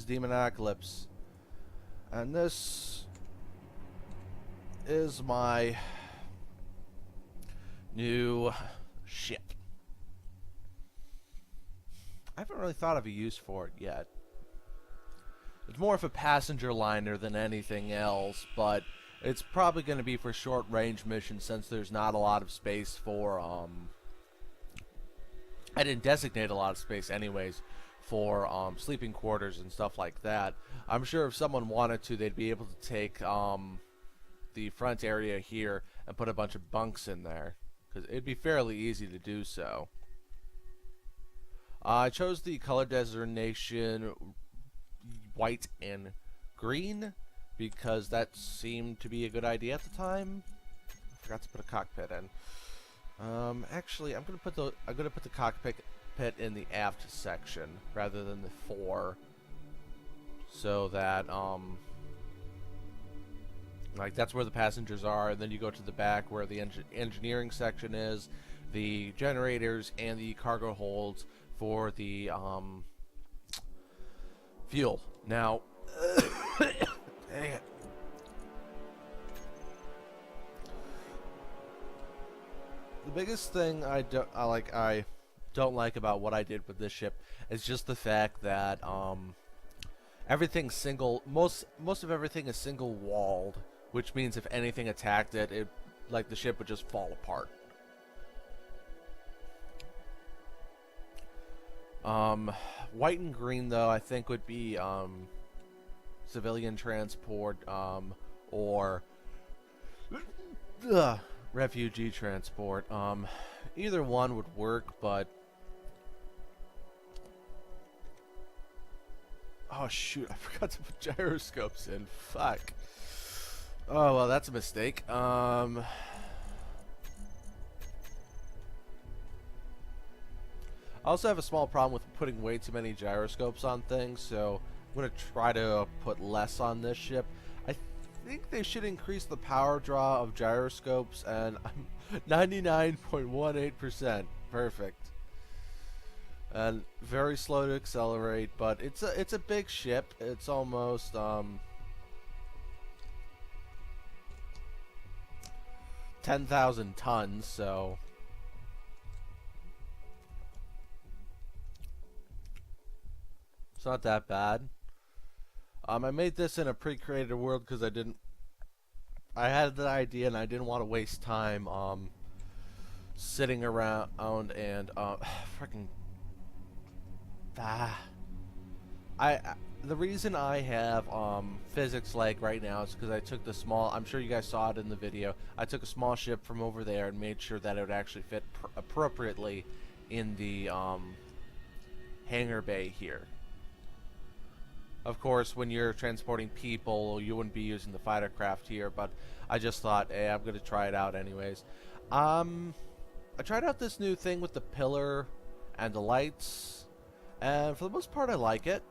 Demonocolips, and this is my new ship. I haven't really thought of a use for it yet. It's more of a passenger liner than anything else, but it's probably going to be for short range missions since there's not a lot of space for I didn't designate a lot of space anyways for sleeping quarters and stuff like that. I'm sure if someone wanted to, they'd be able to take the front area here and put a bunch of bunks in there, because it'd be fairly easy to do so. I chose the color designation white and green because that seemed to be a good idea at the time. I forgot to put a cockpit in. Actually, I'm gonna put the cockpit in the aft section rather than the fore, so that like that's where the passengers are, and then you go to the back where the engineering section is, the generators, and the cargo holds for the fuel. Now, dang it. The biggest thing I don't like about what I did with this ship is just the fact that everything's single. Most of everything is single walled, which means if anything attacked it, like the ship would just fall apart. White and green though I think would be civilian transport or refugee transport. Either one would work, but oh shoot, I forgot to put gyroscopes in. Fuck. Oh well, that's a mistake. I also have a small problem with putting way too many gyroscopes on things, so I'm going to try to put less on this ship. I think they should increase the power draw of gyroscopes, and I'm 99.18%. Perfect. And very slow to accelerate, but it's a big ship. It's almost 10,000 tons, so it's not that bad. I made this in a pre-created world because I had the idea and I didn't want to waste time sitting around and freaking the reason I have physics lag right now is because I took the small, I'm sure you guys saw it in the video, I took a small ship from over there and made sure that it would actually fit appropriately in the hangar bay here. Of course, when you're transporting people, you wouldn't be using the fighter craft here, but I just thought, hey, I'm going to try it out anyways. I tried out this new thing with the pillar and the lights, and for the most part, I like it.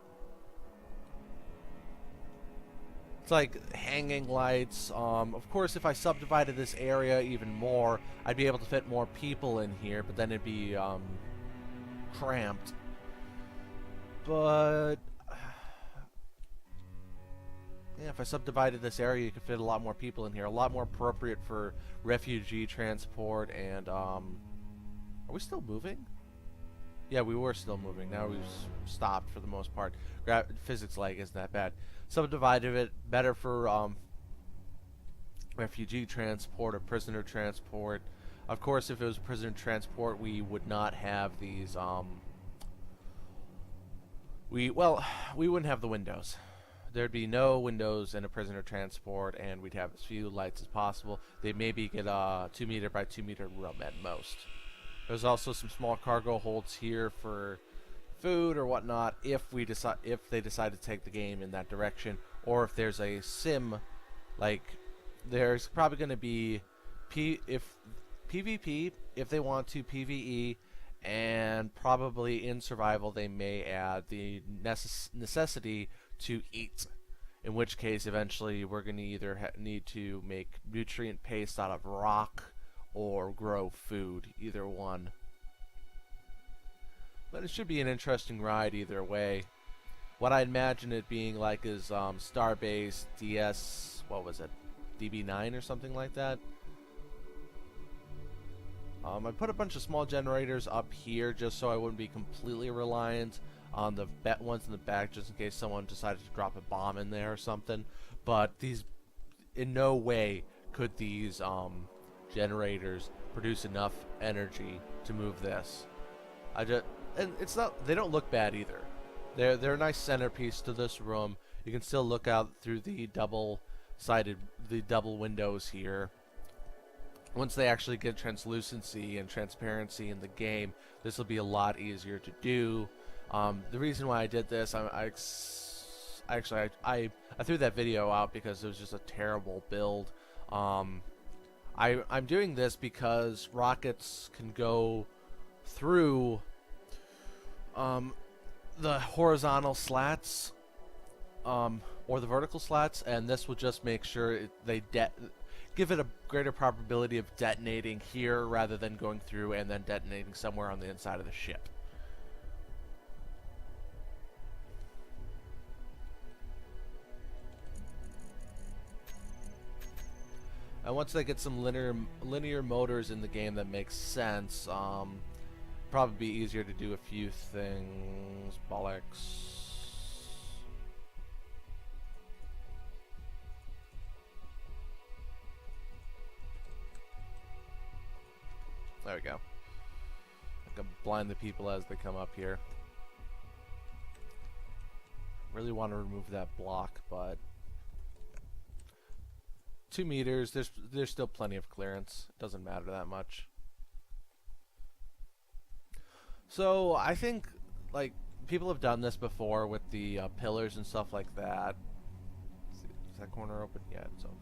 It's like hanging lights. Of course, if I subdivided this area even more, I'd be able to fit more people in here, but then it'd be cramped. But yeah, if I subdivided this area, you could fit a lot more people in here. A lot more appropriate for refugee transport and, are we still moving? Yeah, we were still moving. Now we've stopped for the most part. Physics lag isn't that bad. Subdivided it better for, refugee transport or prisoner transport. Of course, if it was prisoner transport, we would not have these, we wouldn't have the windows. There'd be no windows in a prisoner transport, and we'd have as few lights as possible. They maybe get a 2 meter by 2 meter room at most. There's also some small cargo holds here for food or whatnot if they decide to take the game in that direction, or if there's a sim, like there's probably going to be PvP if they want to, PvE, and probably in survival they may add the necessity to eat, in which case eventually we're going to either need to make nutrient paste out of rock or grow food, either one. But it should be an interesting ride either way. What I imagine it being like is Starbase DS, what was it, DB9 or something like that. I put a bunch of small generators up here just so I wouldn't be completely reliant on the ones in the back, just in case someone decided to drop a bomb in there or something. But these, in no way could these generators produce enough energy to move this. And it's not, they don't look bad either. They're a nice centerpiece to this room. You can still look out through the double windows here. Once they actually get translucency and transparency in the game, this will be a lot easier to do. The reason why I did this, I threw that video out because it was just a terrible build. I'm doing this because rockets can go through the horizontal slats or the vertical slats, and this will just make sure they give it a greater probability of detonating here rather than going through and then detonating somewhere on the inside of the ship. And once they get some linear motors in the game that makes sense, probably be easier to do a few things. Bollocks. There we go. I can blind the people as they come up here. Really want to remove that block, but 2 meters, there's still plenty of clearance. It doesn't matter that much. So I think, like, people have done this before with the pillars and stuff like that. Is that corner open? Yeah, it's open.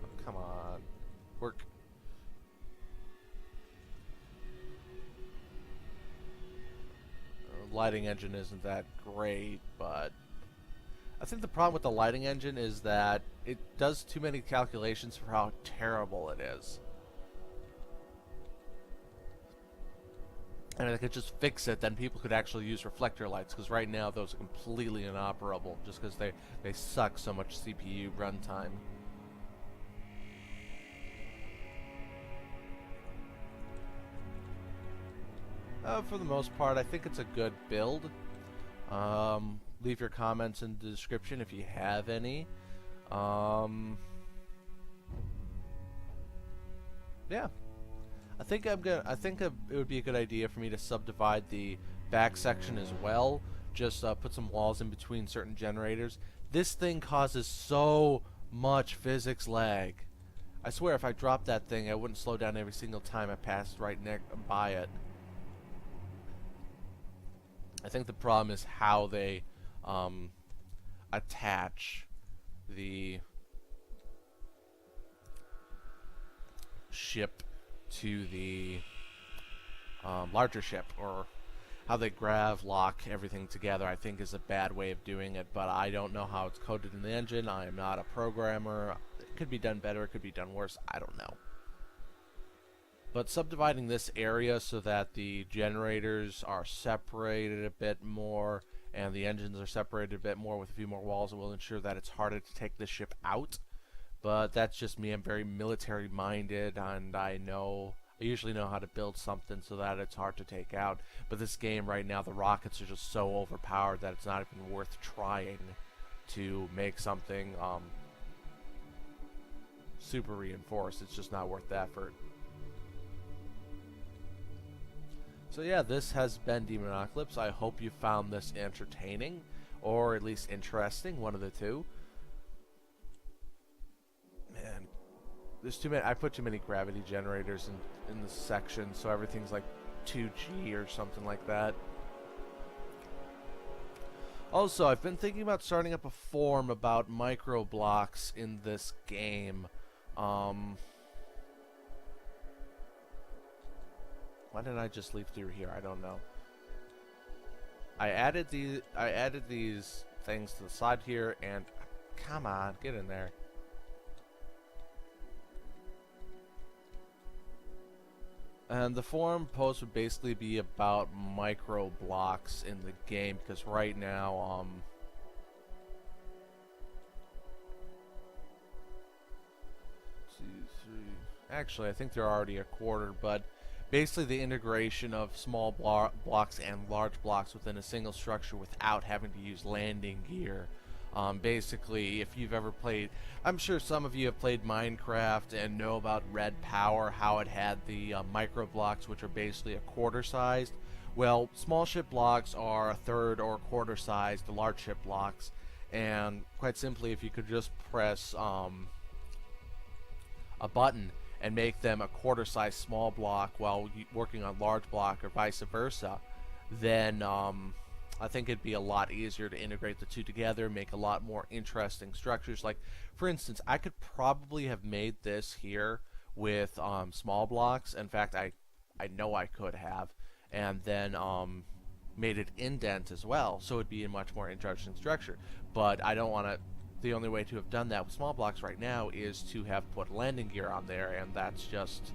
Oh, come on, work. Lighting engine isn't that great, but I think the problem with the lighting engine is that it does too many calculations for how terrible it is. And if I could just fix it, then people could actually use reflector lights, because right now those are completely inoperable just because they suck so much CPU runtime. For the most part, I think it's a good build. Leave your comments in the description if you have any. Yeah, I think it would be a good idea for me to subdivide the back section as well. Just put some walls in between certain generators. This thing causes so much physics lag. I swear, if I dropped that thing, I wouldn't slow down every single time I passed right by it. I think the problem is how they attach the ship to the larger ship, or how they lock everything together. I think is a bad way of doing it, but I don't know how it's coded in the engine. I am not a programmer. It could be done better, it could be done worse, I don't know. But subdividing this area so that the generators are separated a bit more and the engines are separated a bit more with a few more walls will ensure that it's harder to take this ship out. But that's just me. I'm very military minded, and I usually know how to build something so that it's hard to take out. But this game right now, the rockets are just so overpowered that it's not even worth trying to make something super reinforced. It's just not worth the effort. So yeah, this has been Demonocolips. I hope you found this entertaining, or at least interesting, one of the two. Man, there's too many. I put too many gravity generators in this section, so everything's like 2G or something like that. Also, I've been thinking about starting up a forum about micro blocks in this game. Why didn't I just leave through here? I don't know. I added these things to the side here, and come on, get in there. And the forum post would basically be about micro blocks in the game, because right now, actually, I think they're already a quarter, but basically the integration of small blocks and large blocks within a single structure without having to use landing gear. Basically, if you've ever played, I'm sure some of you have played Minecraft and know about Red Power, how it had the micro blocks, which are basically a quarter sized. Well, small ship blocks are a third or a quarter sized, the large ship blocks, and quite simply, if you could just press a button and make them a quarter size small block while working on large block, or vice versa, then I think it'd be a lot easier to integrate the two together, make a lot more interesting structures. Like, for instance, I could probably have made this here with small blocks. In fact, I know I could have, and then made it indent as well, so it'd be a much more interesting structure. But I don't want to. The only way to have done that with small blocks right now is to have put landing gear on there, and that's just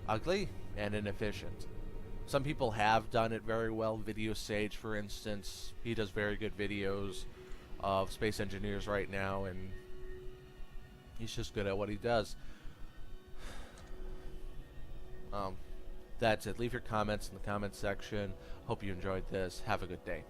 ugly and inefficient. Some people have done it very well. Video Sage, for instance, he does very good videos of space engineers right now, and he's just good at what he does. That's it. Leave your comments in the comments section. Hope you enjoyed this. Have a good day.